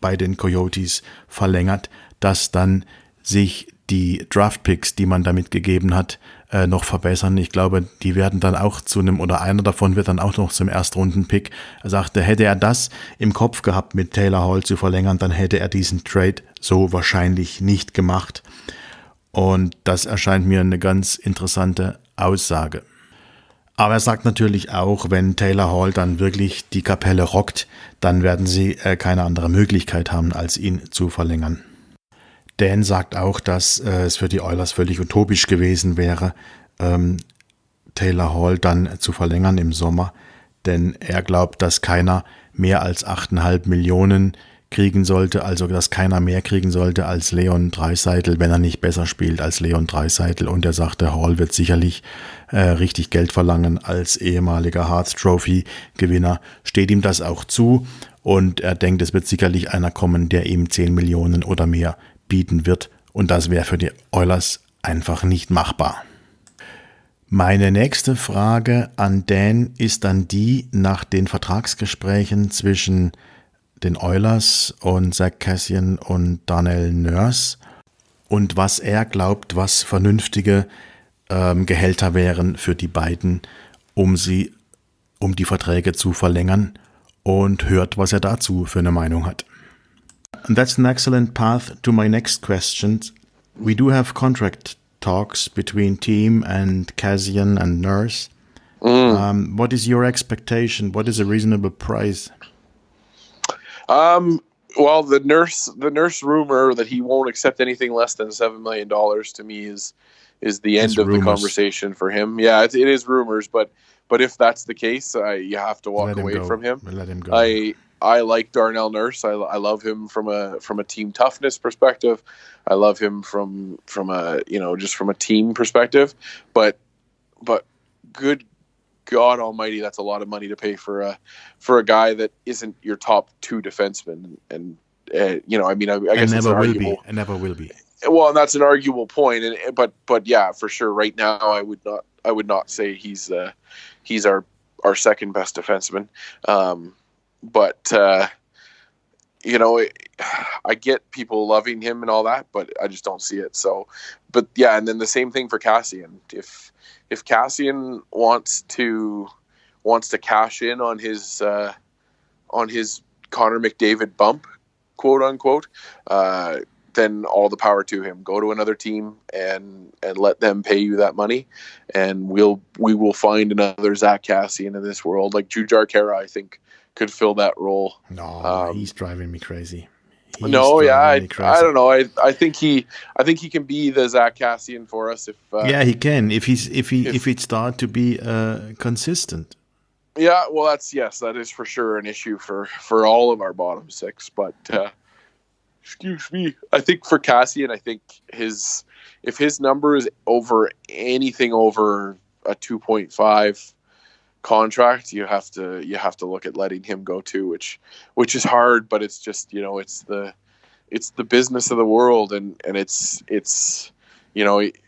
bei den Coyotes verlängert, dass dann sich die Draftpicks, die man damit gegeben hat, noch verbessern. Ich glaube, die werden dann auch einer davon wird dann auch noch zum Erstrundenpick. Er sagte, hätte er das im Kopf gehabt, mit Taylor Hall zu verlängern, dann hätte er diesen Trade so wahrscheinlich nicht gemacht. Und das erscheint mir eine ganz interessante Aussage. Aber er sagt natürlich auch, wenn Taylor Hall dann wirklich die Kapelle rockt, dann werden sie keine andere Möglichkeit haben, als ihn zu verlängern. Dan sagt auch, dass es für die Oilers völlig utopisch gewesen wäre, Taylor Hall dann zu verlängern im Sommer, denn er glaubt, dass keiner mehr als 8,5 Millionen kriegen sollte, also dass keiner mehr kriegen sollte als Leon Draisaitl, wenn er nicht besser spielt als Leon Draisaitl. Und er sagte, Hall wird sicherlich richtig Geld verlangen als ehemaliger Hart Trophy Gewinner. Steht ihm das auch zu, und er denkt, es wird sicherlich einer kommen, der ihm 10 Millionen oder mehr bieten wird, und das wäre für die Oilers einfach nicht machbar. Meine nächste Frage an Dan ist dann die nach den Vertragsgesprächen zwischen den Oilers und Zach Kassian und Darnell Nurse und was er glaubt, was vernünftige Gehälter wären für die beiden, um die Verträge zu verlängern, und hört, was er dazu für eine Meinung hat. And that's an excellent path to my next question. We do have contract talks between team and Kassian and Nurse. What is your expectation? What is a reasonable price? Well, the nurse rumor that he won't accept anything less than $7 million to me is the end of the conversation for him. Yeah, it is rumors, but if that's the case, you have to walk away from him. Let him go. I like Darnell Nurse. I love him from a team toughness perspective. I love him from a just from a team perspective. But good God Almighty, that's a lot of money to pay for a guy that isn't your top two defensemen. And I guess it's arguable. And never will be. Well, and that's an arguable point. But yeah, for sure. Right now, I would not say he's our second best defenseman. But I get people loving him and all that, but I just don't see it. So, but yeah, and then the same thing for Kassian. If Kassian wants to cash in on his Connor McDavid bump, quote unquote, then all the power to him. Go to another team and let them pay you that money, and we will find another Zach Kassian in this world. Like Jujhar Khaira, I think, could fill that role. No, he's driving me crazy. I don't know. I think he can be the Zach Kassian for us if. He can if it start to be consistent. Yeah, well, that is for sure an issue for all of our bottom six. But excuse me, I think for Kassian, I think if his number is anything over a 2.5 contract, you have to look at letting him go too, which is hard, but it's just it's the business of the world, and it's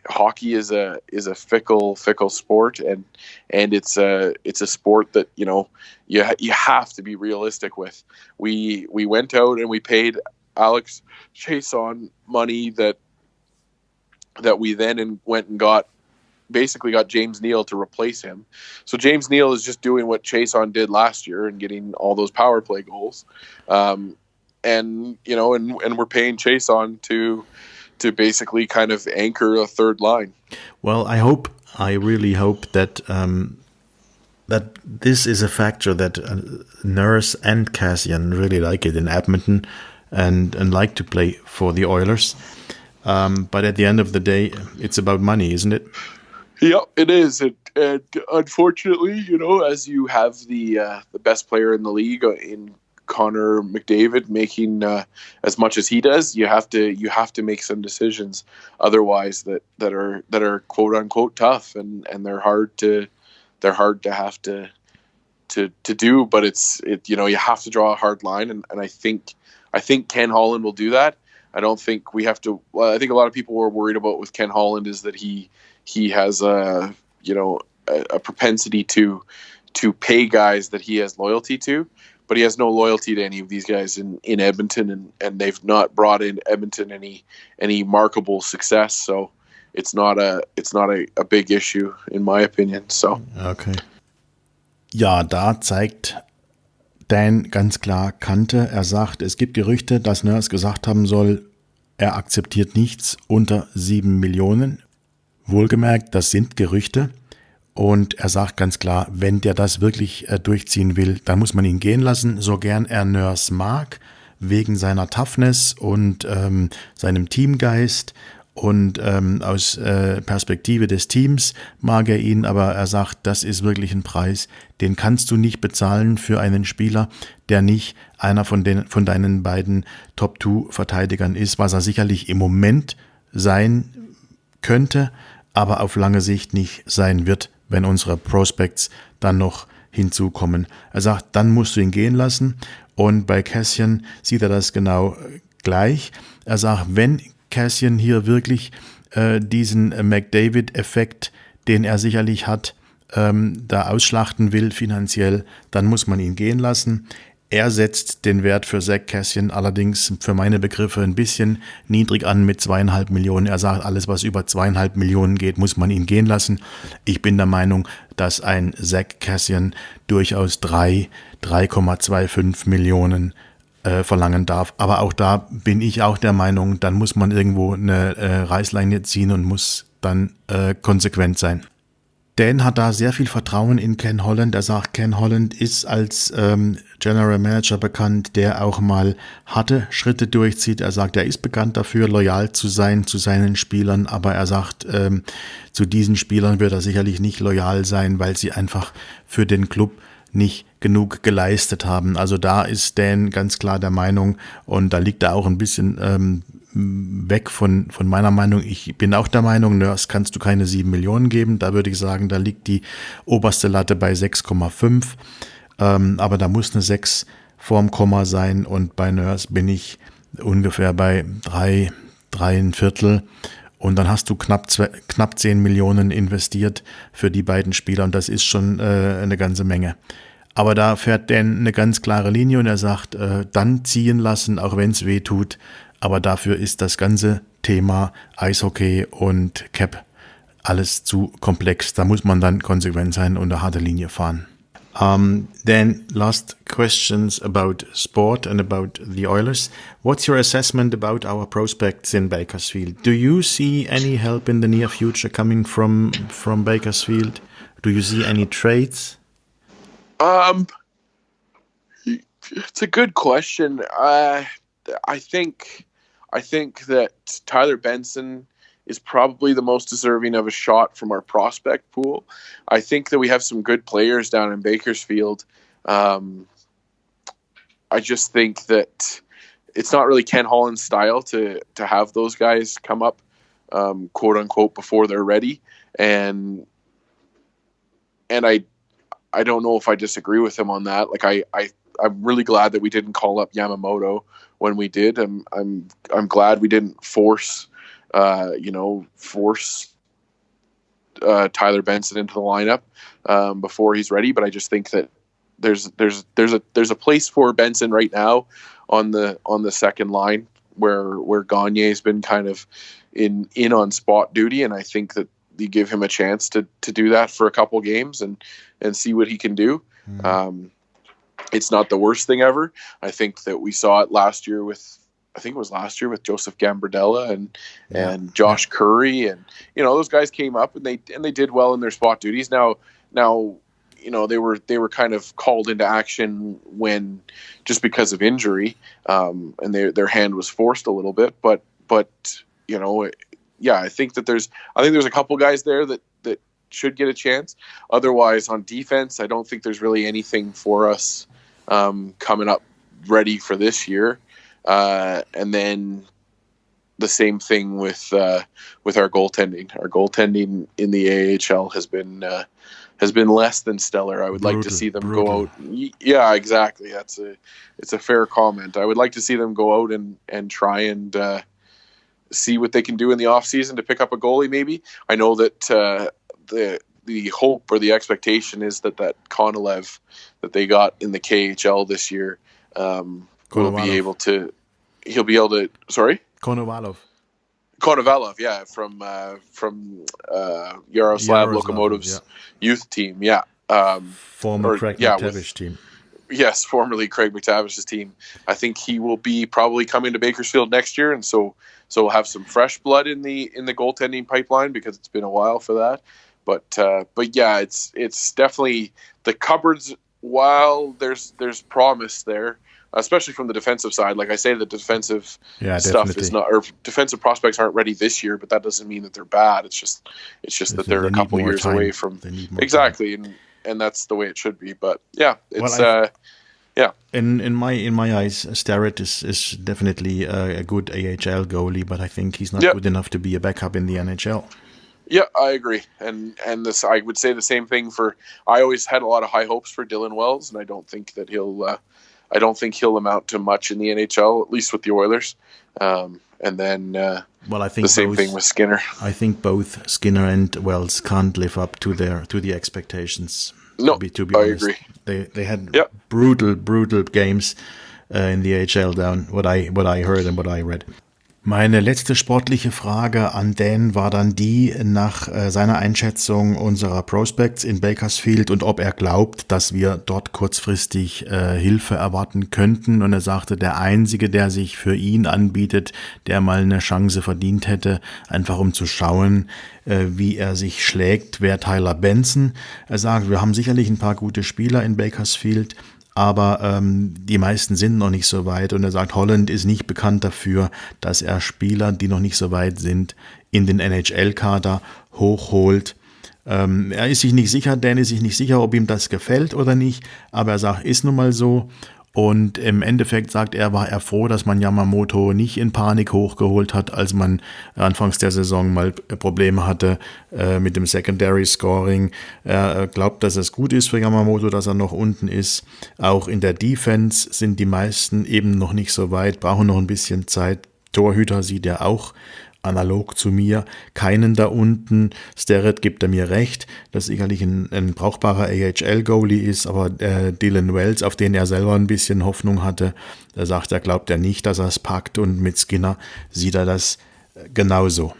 hockey is a fickle sport, and it's a sport that you have to be realistic with. We went out and we paid Alex Chiasson money that we then went and got James Neal to replace him. So James Neal is just doing what Chiasson did last year and getting all those power play goals. And we're paying Chiasson to basically kind of anchor a third line. Well, I really hope that that this is a factor that Nurse and Kassian really like it in Edmonton and like to play for the Oilers. But at the end of the day, it's about money, isn't it? Yeah, it is. And unfortunately, as you have the best player in the league in Connor McDavid making as much as he does, you have to make some decisions. Otherwise, that are quote unquote tough, and they're hard to have to do. But you have to draw a hard line, and I think Ken Holland will do that. I don't think we have to. Well, I think a lot of people were worried about with Ken Holland is that he has a propensity to pay guys that he has loyalty to, but he has no loyalty to any of these guys in Edmonton, and they've not brought in Edmonton any markable success. So it's not a big issue in my opinion. So okay. Ja, da zeigt Dan ganz klar Kante. Er sagt, es gibt Gerüchte, dass Nurse gesagt haben soll, er akzeptiert nichts unter 7 Millionen. Wohlgemerkt, das sind Gerüchte. Und er sagt ganz klar, wenn der das wirklich durchziehen will, dann muss man ihn gehen lassen, so gern er Nurse mag, wegen seiner Toughness und seinem Teamgeist. Und aus Perspektive des Teams mag er ihn, aber er sagt, das ist wirklich ein Preis, den kannst du nicht bezahlen für einen Spieler, der nicht einer von deinen beiden Top-2-Verteidigern ist, was er sicherlich im Moment sein könnte, aber auf lange Sicht nicht sein wird, wenn unsere Prospects dann noch hinzukommen. Er sagt, dann musst du ihn gehen lassen, und bei Kassian sieht er das genau gleich. Er sagt, wenn Kassian hier wirklich diesen McDavid-Effekt, den er sicherlich hat, da ausschlachten will finanziell, dann muss man ihn gehen lassen. Er setzt den Wert für Zach Kassian allerdings für meine Begriffe ein bisschen niedrig an mit 2,5 Millionen. Er sagt, alles was über 2,5 Millionen geht, muss man ihn gehen lassen. Ich bin der Meinung, dass ein Zach Kassian durchaus 3,25 Millionen verlangen darf. Aber auch da bin ich auch der Meinung, dann muss man irgendwo eine Reißleine ziehen und muss dann konsequent sein. Dan hat da sehr viel Vertrauen in Ken Holland. Er sagt, Ken Holland ist als General Manager bekannt, der auch mal harte Schritte durchzieht. Er sagt, er ist bekannt dafür, loyal zu sein zu seinen Spielern, aber er sagt, zu diesen Spielern wird er sicherlich nicht loyal sein, weil sie einfach für den Club nicht genug geleistet haben. Also da ist Dan ganz klar der Meinung, und da liegt er auch ein bisschen weg von meiner Meinung. Ich bin auch der Meinung, Nurse kannst du keine 7 Millionen geben. Da würde ich sagen, da liegt die oberste Latte bei 6,5. Aber da muss eine 6 vorm Komma sein, und bei Nurse bin ich ungefähr bei 3,25. Und dann hast du knapp 10 Millionen investiert für die beiden Spieler, und das ist schon eine ganze Menge. Aber da fährt Dan eine ganz klare Linie, und er sagt, dann ziehen lassen, auch wenn es weh tut. Aber dafür ist das ganze Thema Eishockey und Cap alles zu komplex. Da muss man dann konsequent sein und eine harte Linie fahren. Then last questions about sport and about the Oilers. What's your assessment about our prospects in Bakersfield? Do you see any help in the near future coming from Bakersfield? Do you see any trades? It's a good question. I think that Tyler Benson is probably the most deserving of a shot from our prospect pool. I think that we have some good players down in Bakersfield. I just think that it's not really Ken Holland's style to have those guys come up, quote unquote, before they're ready. And I don't know if I disagree with him on that. Like I'm really glad that we didn't call up Yamamoto when we did. I'm glad we didn't force Tyler Benson into the lineup before he's ready. But I just think that there's a place for Benson right now on the second line where Gagne's been kind of in on spot duty, and I think that you give him a chance to do that for a couple games and see what he can do. Mm. It's not the worst thing ever. I think that we saw it last year with Joseph Gambardella and Josh Curry, and those guys came up and they did well in their spot duties. Now they were kind of called into action when just because of injury, and their hand was forced a little bit. But I think there's a couple guys there that should get a chance. Otherwise, on defense, I don't think there's really anything for us coming up ready for this year. And then the same thing with our goaltending. Our goaltending in the AHL has been less than stellar. I would like to see them go out. Yeah, exactly. It's a fair comment. I would like to see them go out and try and see what they can do in the off season to pick up a goalie. Maybe I know that the hope or the expectation is that Konolev that they got in the KHL this year will be able to. He'll be able to. Sorry, Konovalov, yeah, from Yaroslav Lokomotiv's youth team, yeah. Former Craig McTavish team. Yes, formerly Craig McTavish's team. I think he will be probably coming to Bakersfield next year, and so we'll have some fresh blood in the goaltending pipeline because it's been a while for that. But yeah, it's definitely the cupboards. While there's promise there, especially from the defensive side. Like I say, the defensive stuff is not, or defensive prospects aren't ready this year, but that doesn't mean that they're bad. It's just that they're a couple years away from exactly, and that's the way it should be. But yeah, it's yeah. In my eyes, Starrett is definitely a good AHL goalie, but I think he's not good enough to be a backup in the NHL. Yeah, I agree, and this I would say the same thing for. I always had a lot of high hopes for Dylan Wells, and I don't think that he'll amount to much in the NHL, at least with the Oilers. and then well, I think the same thing with Skinner. I think both Skinner and Wells can't live up to the expectations. No, to be I honest, agree. They had brutal games in the AHL down. What I heard and what I read. Meine letzte sportliche Frage an Dan war dann die nach seiner Einschätzung unserer Prospects in Bakersfield und ob er glaubt, dass wir dort kurzfristig Hilfe erwarten könnten. Und er sagte, der Einzige, der sich für ihn anbietet, der mal eine Chance verdient hätte, einfach um zu schauen, wie er sich schlägt, wäre Tyler Benson. Er sagt, wir haben sicherlich ein paar gute Spieler in Bakersfield, aber die meisten sind noch nicht so weit. Und er sagt, Holland ist nicht bekannt dafür, dass er Spieler, die noch nicht so weit sind, in den NHL-Kader hochholt. Er ist sich nicht sicher, Dan ist sich nicht sicher, ob ihm das gefällt oder nicht, aber er sagt, ist nun mal so. Und im Endeffekt sagt er, war er froh, dass man Yamamoto nicht in Panik hochgeholt hat, als man anfangs der Saison mal Probleme hatte mit dem Secondary Scoring. Er glaubt, dass es gut ist für Yamamoto, dass er noch unten ist. Auch in der Defense sind die meisten eben noch nicht so weit, brauchen noch ein bisschen Zeit. Torhüter sieht er auch analog zu mir keinen da unten. Starrett gibt er mir recht, dass sicherlich ein brauchbarer AHL-Goalie ist, aber Dylan Wells, auf den er selber ein bisschen Hoffnung hatte, da sagt er, glaubt er nicht, dass er es packt, und mit Skinner sieht er das genauso.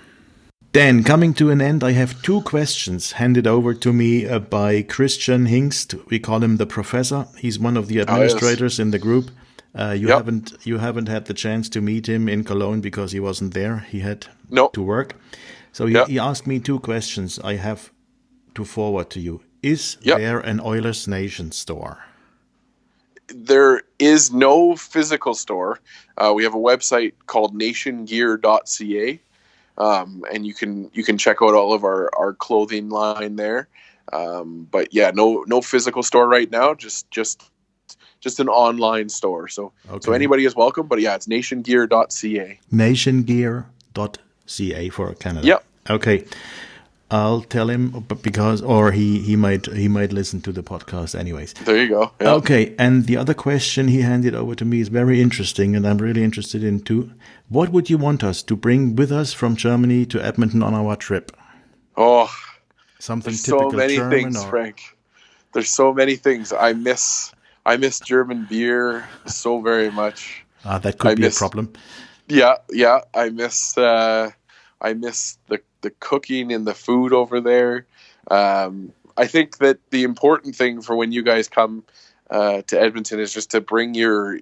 Dan, coming to an end, I have two questions handed over to me by Christian Hingst. We call him the professor. He's one of the administrators in the group. You haven't had the chance to meet him in Cologne because he wasn't there. He had to work. So he asked me two questions I have to forward to you. Is there an Oilers Nation store? There is no physical store. We have a website called nationgear.ca, and you can check out all of our clothing line there. But yeah, no physical store right now. Just an online store. So anybody is welcome, but yeah, it's nationgear.ca. Nationgear.ca for Canada. Yep. Okay. I'll tell him or he might listen to the podcast anyways. There you go. Yep. Okay. And the other question he handed over to me is very interesting, and I'm really interested in too. What would you want us to bring with us from Germany to Edmonton on our trip? Oh, something there's typical so many German, things, Frank. There's so many things. I miss German beer so very much. That could be a problem. Yeah. I miss the cooking and the food over there. I think that the important thing for when you guys come to Edmonton is just to bring your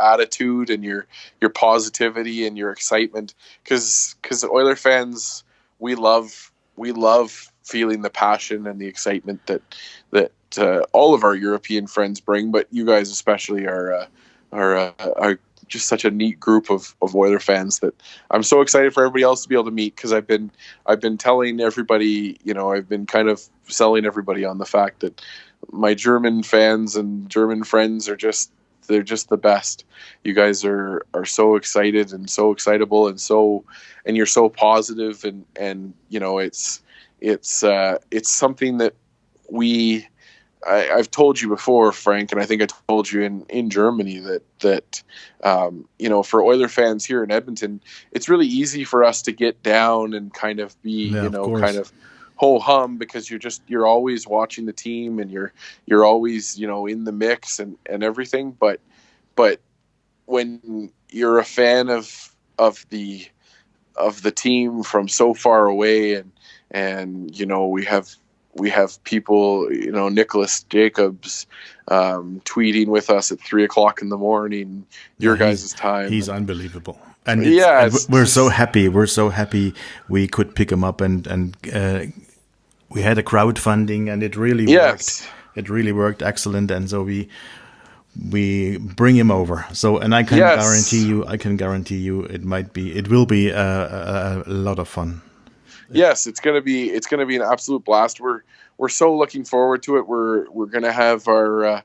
attitude and your positivity and your excitement, because Oiler fans, we love feeling the passion and the excitement that all of our European friends bring, but you guys especially are just such a neat group of Oiler fans that I'm so excited for everybody else to be able to meet, because I've been telling everybody, I've been kind of selling everybody on the fact that my German fans and German friends they're just the best. You guys are so excited and so excitable and you're so positive, and it's something that I've told you before, Frank, and I think I told you in Germany that for Oiler fans here in Edmonton, it's really easy for us to get down and kind of be, kind of ho-hum, because you're always watching the team and you're always, in the mix and everything. But when you're a fan of the team from so far away, and we have people, Nicholas Jacobs, tweeting with us at 3:00 in the morning, your guys' time. He's unbelievable. And we're so happy. We're so happy we could pick him up, and we had a crowdfunding, and it really worked. It really worked excellent. And so we bring him over. So, and I can guarantee you it will be a lot of fun. Yes, it's gonna be an absolute blast. We're so looking forward to it. We're gonna have our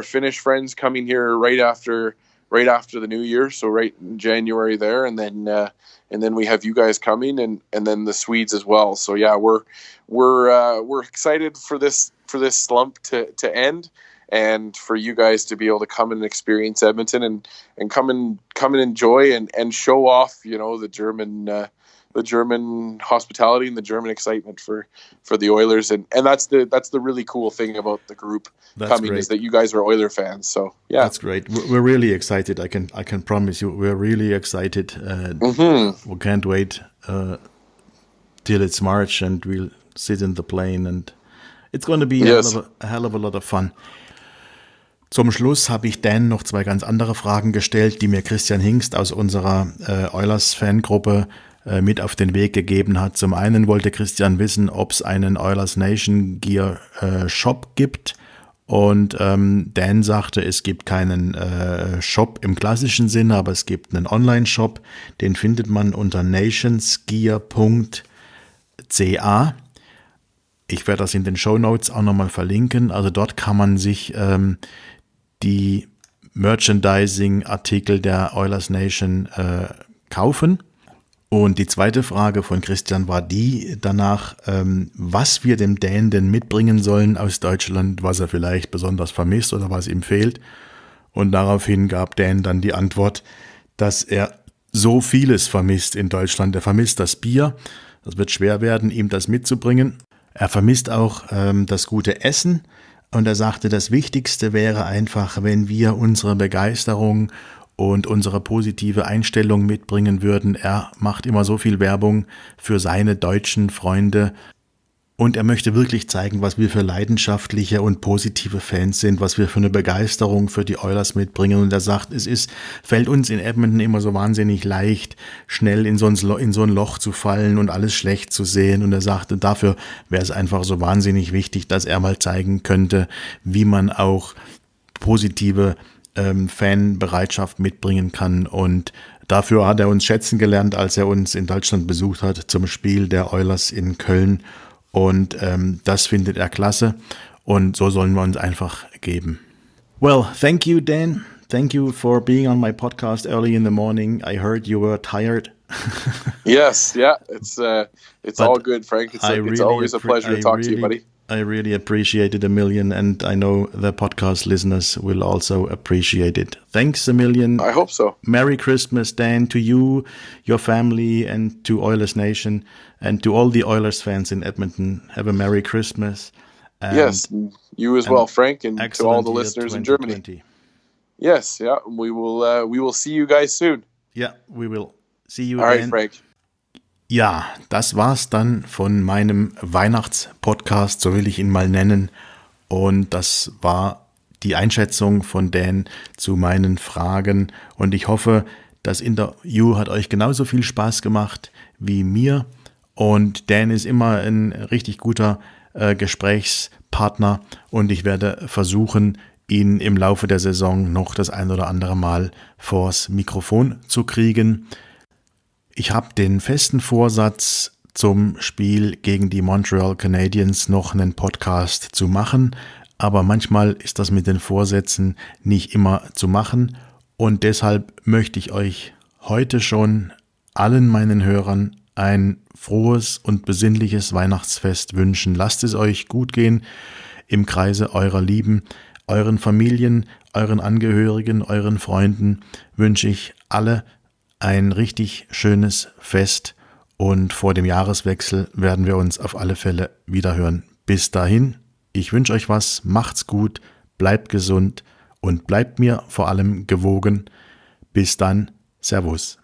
Finnish friends coming here right after the New Year, so right in January there, and then we have you guys coming, and then the Swedes as well. So yeah, we're excited for this slump to end, and for you guys to be able to come and experience Edmonton and come and enjoy and show off, the German hospitality and the German excitement for the Oilers, and that's the really cool thing about the group coming is that you guys are Oiler fans. So yeah, that's great. We're really excited. I can promise you, we're really excited. We can't wait till it's March and we'll sit in the plane and it's going to be a hell of a lot of fun. Zum Schluss habe ich Dan noch 2 ganz andere Fragen gestellt, die mir Christian Hingst aus unserer Oilers-Fangruppe mit auf den Weg gegeben hat. Zum einen wollte Christian wissen, ob es einen Oilers Nation Gear Shop gibt. Und Dan sagte, es gibt keinen Shop im klassischen Sinne, aber es gibt einen Online-Shop. Den findet man unter nationsgear.ca. Ich werde das in den Shownotes auch nochmal verlinken. Also dort kann man sich die Merchandising-Artikel der Oilers Nation kaufen. Und die zweite Frage von Christian war die danach, was wir dem Dan denn mitbringen sollen aus Deutschland, was er vielleicht besonders vermisst oder was ihm fehlt. Und daraufhin gab Dan dann die Antwort, dass er so vieles vermisst in Deutschland. Er vermisst das Bier. Das wird schwer werden, ihm das mitzubringen. Er vermisst auch das gute Essen. Und er sagte, das Wichtigste wäre einfach, wenn wir unsere Begeisterung und unsere positive Einstellung mitbringen würden. Er macht immer so viel Werbung für seine deutschen Freunde und er möchte wirklich zeigen, was wir für leidenschaftliche und positive Fans sind, was wir für eine Begeisterung für die Oilers mitbringen. Und er sagt, fällt uns in Edmonton immer so wahnsinnig leicht, schnell in so ein Loch zu fallen und alles schlecht zu sehen. Und er sagte, dafür wäre es einfach so wahnsinnig wichtig, dass er mal zeigen könnte, wie man auch positive Fanbereitschaft mitbringen kann, und dafür hat er uns schätzen gelernt, als er uns in Deutschland besucht hat zum Spiel der Oilers in Köln, und das findet er klasse und so sollen wir uns einfach geben. Well, thank you, Dan. Thank you for being on my podcast early in the morning. I heard you were tired. Yes, yeah, it's all good, Frank. It's always a pleasure to talk to you, buddy. I really appreciate it a million, and I know the podcast listeners will also appreciate it. Thanks a million. I hope so. Merry Christmas, Dan, to you, your family, and to Oilers Nation, and to all the Oilers fans in Edmonton. Have a Merry Christmas. Yes, you as well, Frank, and to all the listeners in Germany. Yes, yeah, we will see you guys soon. Yeah, we will see you all again. Right, Frank. Ja, das war's dann von meinem Weihnachtspodcast, so will ich ihn mal nennen. Und das war die Einschätzung von Dan zu meinen Fragen. Und ich hoffe, das Interview hat euch genauso viel Spaß gemacht wie mir. Und Dan ist immer ein richtig guter Gesprächspartner. Und ich werde versuchen, ihn im Laufe der Saison noch das ein oder andere Mal vors Mikrofon zu kriegen. Ich habe den festen Vorsatz, zum Spiel gegen die Montreal Canadiens noch einen Podcast zu machen, aber manchmal ist das mit den Vorsätzen nicht immer zu machen, und deshalb möchte ich euch heute schon allen meinen Hörern ein frohes und besinnliches Weihnachtsfest wünschen. Lasst es euch gut gehen im Kreise eurer Lieben, euren Familien, euren Angehörigen, euren Freunden wünsche ich alle ein richtig schönes Fest, und vor dem Jahreswechsel werden wir uns auf alle Fälle wiederhören. Bis dahin, ich wünsche euch was, macht's gut, bleibt gesund und bleibt mir vor allem gewogen. Bis dann, Servus.